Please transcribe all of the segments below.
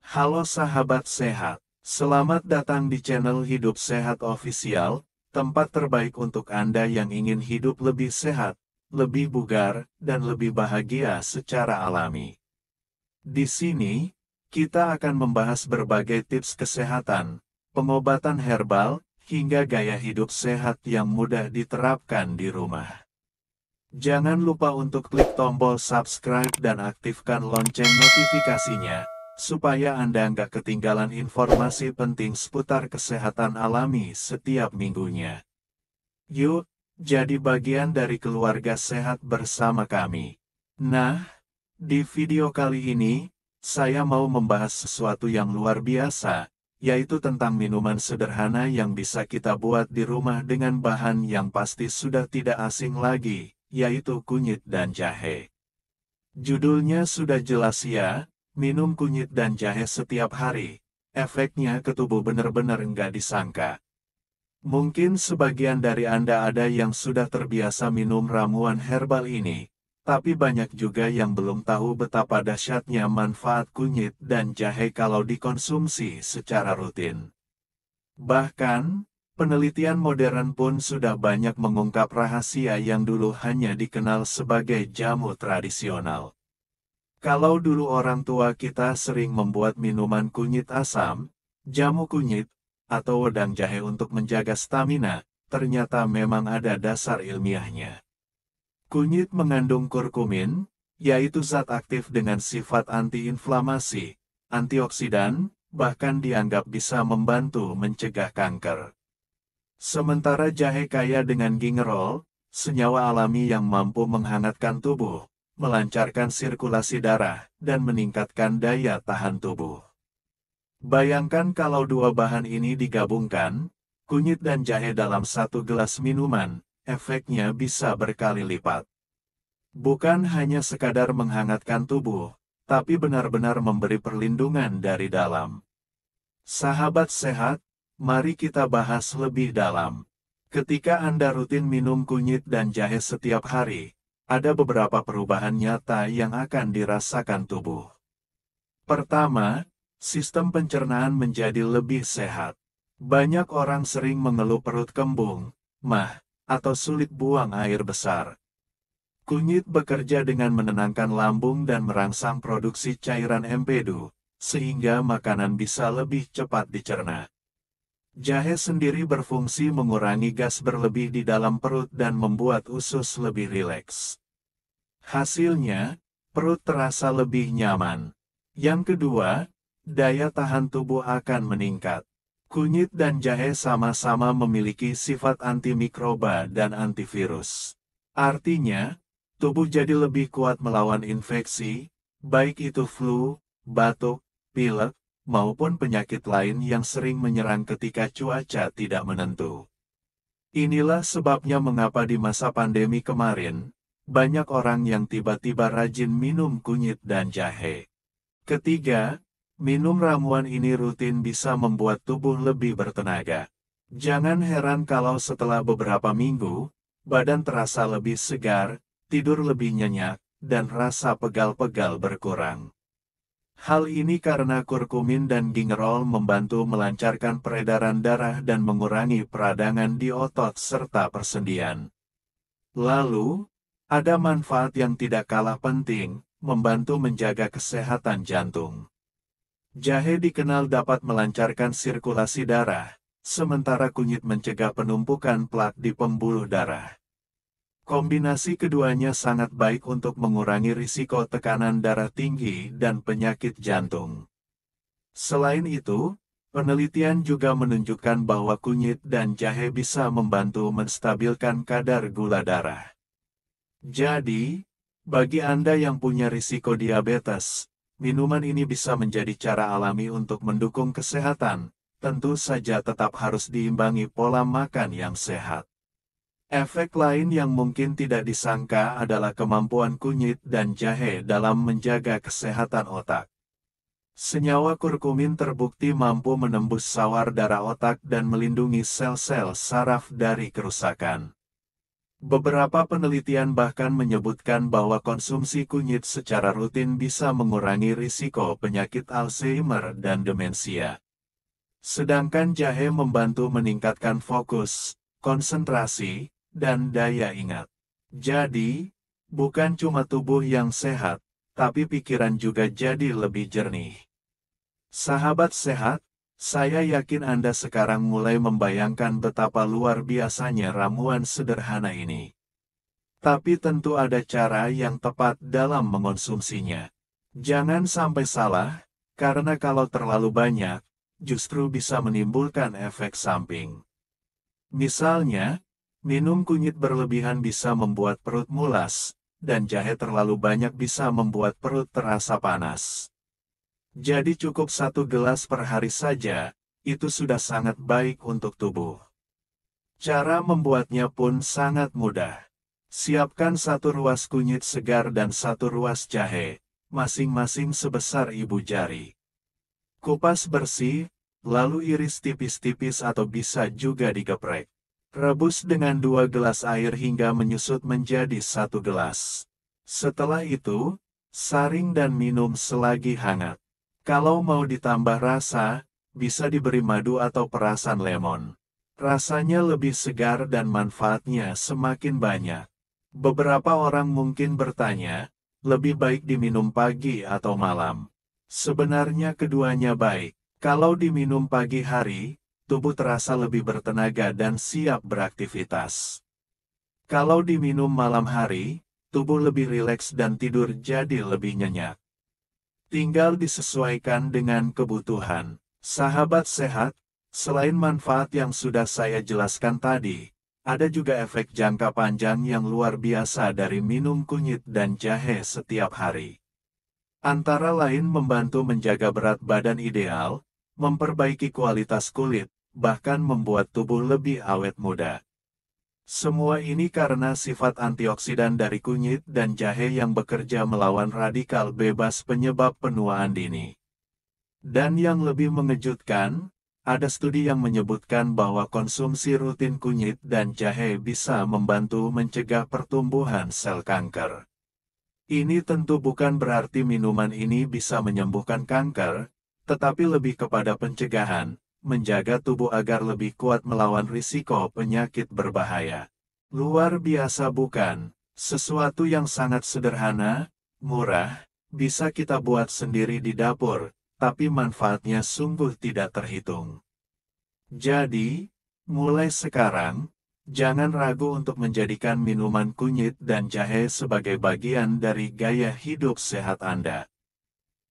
Halo sahabat sehat, selamat datang di channel Hidup Sehat Official, tempat terbaik untuk Anda yang ingin hidup lebih sehat, lebih bugar, dan lebih bahagia secara alami. Di sini, kita akan membahas berbagai tips kesehatan, pengobatan herbal, hingga gaya hidup sehat yang mudah diterapkan di rumah. Jangan lupa untuk klik tombol subscribe dan aktifkan lonceng notifikasinya, supaya Anda nggak ketinggalan informasi penting seputar kesehatan alami setiap minggunya. Yuk, jadi bagian dari keluarga sehat bersama kami. Nah, di video kali ini, saya mau membahas sesuatu yang luar biasa, yaitu tentang minuman sederhana yang bisa kita buat di rumah dengan bahan yang pasti sudah tidak asing lagi, yaitu kunyit dan jahe. Judulnya sudah jelas ya, minum kunyit dan jahe setiap hari. Efeknya ke tubuh benar-benar nggak disangka. Mungkin sebagian dari Anda ada yang sudah terbiasa minum ramuan herbal ini, tapi banyak juga yang belum tahu betapa dahsyatnya manfaat kunyit dan jahe kalau dikonsumsi secara rutin. Bahkan, penelitian modern pun sudah banyak mengungkap rahasia yang dulu hanya dikenal sebagai jamu tradisional. Kalau dulu orang tua kita sering membuat minuman kunyit asam, jamu kunyit, atau wedang jahe untuk menjaga stamina, ternyata memang ada dasar ilmiahnya. Kunyit mengandung kurkumin, yaitu zat aktif dengan sifat antiinflamasi, antioksidan, bahkan dianggap bisa membantu mencegah kanker. Sementara jahe kaya dengan gingerol, senyawa alami yang mampu menghangatkan tubuh, melancarkan sirkulasi darah, dan meningkatkan daya tahan tubuh. Bayangkan kalau dua bahan ini digabungkan, kunyit dan jahe dalam satu gelas minuman, efeknya bisa berkali lipat. Bukan hanya sekadar menghangatkan tubuh, tapi benar-benar memberi perlindungan dari dalam. Sahabat sehat, mari kita bahas lebih dalam. Ketika Anda rutin minum kunyit dan jahe setiap hari, ada beberapa perubahan nyata yang akan dirasakan tubuh. Pertama, sistem pencernaan menjadi lebih sehat. Banyak orang sering mengeluh perut kembung, mah, atau sulit buang air besar. Kunyit bekerja dengan menenangkan lambung dan merangsang produksi cairan empedu, sehingga makanan bisa lebih cepat dicerna. Jahe sendiri berfungsi mengurangi gas berlebih di dalam perut dan membuat usus lebih rileks. Hasilnya, perut terasa lebih nyaman. Yang kedua, daya tahan tubuh akan meningkat. Kunyit dan jahe sama-sama memiliki sifat antimikroba dan antivirus. Artinya, tubuh jadi lebih kuat melawan infeksi, baik itu flu, batuk, pilek, maupun penyakit lain yang sering menyerang ketika cuaca tidak menentu. Inilah sebabnya mengapa di masa pandemi kemarin, banyak orang yang tiba-tiba rajin minum kunyit dan jahe. Ketiga, minum ramuan ini rutin bisa membuat tubuh lebih bertenaga. Jangan heran kalau setelah beberapa minggu, badan terasa lebih segar, tidur lebih nyenyak, dan rasa pegal-pegal berkurang. Hal ini karena kurkumin dan gingerol membantu melancarkan peredaran darah dan mengurangi peradangan di otot serta persendian. Lalu, ada manfaat yang tidak kalah penting, membantu menjaga kesehatan jantung. Jahe dikenal dapat melancarkan sirkulasi darah, sementara kunyit mencegah penumpukan plak di pembuluh darah. Kombinasi keduanya sangat baik untuk mengurangi risiko tekanan darah tinggi dan penyakit jantung. Selain itu, penelitian juga menunjukkan bahwa kunyit dan jahe bisa membantu menstabilkan kadar gula darah. Jadi, bagi Anda yang punya risiko diabetes, minuman ini bisa menjadi cara alami untuk mendukung kesehatan, tentu saja tetap harus diimbangi pola makan yang sehat. Efek lain yang mungkin tidak disangka adalah kemampuan kunyit dan jahe dalam menjaga kesehatan otak. Senyawa kurkumin terbukti mampu menembus sawar darah otak dan melindungi sel-sel saraf dari kerusakan. Beberapa penelitian bahkan menyebutkan bahwa konsumsi kunyit secara rutin bisa mengurangi risiko penyakit Alzheimer dan demensia. Sedangkan jahe membantu meningkatkan fokus, konsentrasi, dan daya ingat. Jadi, bukan cuma tubuh yang sehat, tapi pikiran juga jadi lebih jernih. Sahabat sehat, saya yakin Anda sekarang mulai membayangkan betapa luar biasanya ramuan sederhana ini. Tapi tentu ada cara yang tepat dalam mengonsumsinya. Jangan sampai salah, karena kalau terlalu banyak, justru bisa menimbulkan efek samping. Misalnya, minum kunyit berlebihan bisa membuat perut mulas, dan jahe terlalu banyak bisa membuat perut terasa panas. Jadi cukup 1 gelas per hari saja, itu sudah sangat baik untuk tubuh. Cara membuatnya pun sangat mudah. Siapkan 1 ruas kunyit segar dan 1 ruas jahe, masing-masing sebesar ibu jari. Kupas bersih, lalu iris tipis-tipis atau bisa juga digeprek. Rebus dengan 2 gelas air hingga menyusut menjadi 1 gelas. Setelah itu, saring dan minum selagi hangat. Kalau mau ditambah rasa, bisa diberi madu atau perasan lemon. Rasanya lebih segar dan manfaatnya semakin banyak. Beberapa orang mungkin bertanya, lebih baik diminum pagi atau malam. Sebenarnya keduanya baik. Kalau diminum pagi hari, tubuh terasa lebih bertenaga dan siap beraktivitas. Kalau diminum malam hari, tubuh lebih rileks dan tidur jadi lebih nyenyak. Tinggal disesuaikan dengan kebutuhan. Sahabat sehat, selain manfaat yang sudah saya jelaskan tadi, ada juga efek jangka panjang yang luar biasa dari minum kunyit dan jahe setiap hari. Antara lain membantu menjaga berat badan ideal, memperbaiki kualitas kulit, bahkan membuat tubuh lebih awet muda. Semua ini karena sifat antioksidan dari kunyit dan jahe yang bekerja melawan radikal bebas penyebab penuaan dini. Dan yang lebih mengejutkan, ada studi yang menyebutkan bahwa konsumsi rutin kunyit dan jahe bisa membantu mencegah pertumbuhan sel kanker. Ini tentu bukan berarti minuman ini bisa menyembuhkan kanker, tetapi lebih kepada pencegahan, menjaga tubuh agar lebih kuat melawan risiko penyakit berbahaya. Luar biasa bukan? Sesuatu yang sangat sederhana, murah, bisa kita buat sendiri di dapur, tapi manfaatnya sungguh tidak terhitung. Jadi, mulai sekarang, jangan ragu untuk menjadikan minuman kunyit dan jahe sebagai bagian dari gaya hidup sehat Anda.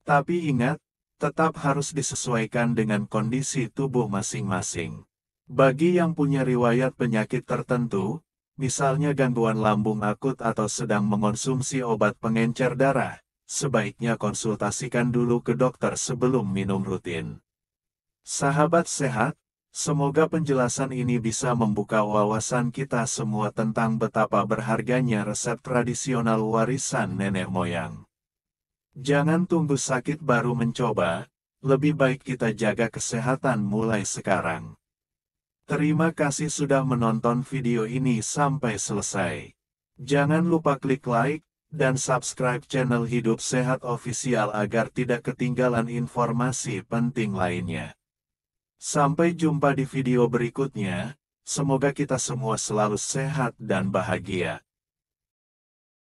Tapi ingat, tetap harus disesuaikan dengan kondisi tubuh masing-masing. Bagi yang punya riwayat penyakit tertentu, misalnya gangguan lambung akut atau sedang mengonsumsi obat pengencer darah, sebaiknya konsultasikan dulu ke dokter sebelum minum rutin. Sahabat sehat, semoga penjelasan ini bisa membuka wawasan kita semua tentang betapa berharganya resep tradisional warisan nenek moyang. Jangan tunggu sakit baru mencoba, lebih baik kita jaga kesehatan mulai sekarang. Terima kasih sudah menonton video ini sampai selesai. Jangan lupa klik like dan subscribe channel Hidup Sehat Official agar tidak ketinggalan informasi penting lainnya. Sampai jumpa di video berikutnya, semoga kita semua selalu sehat dan bahagia.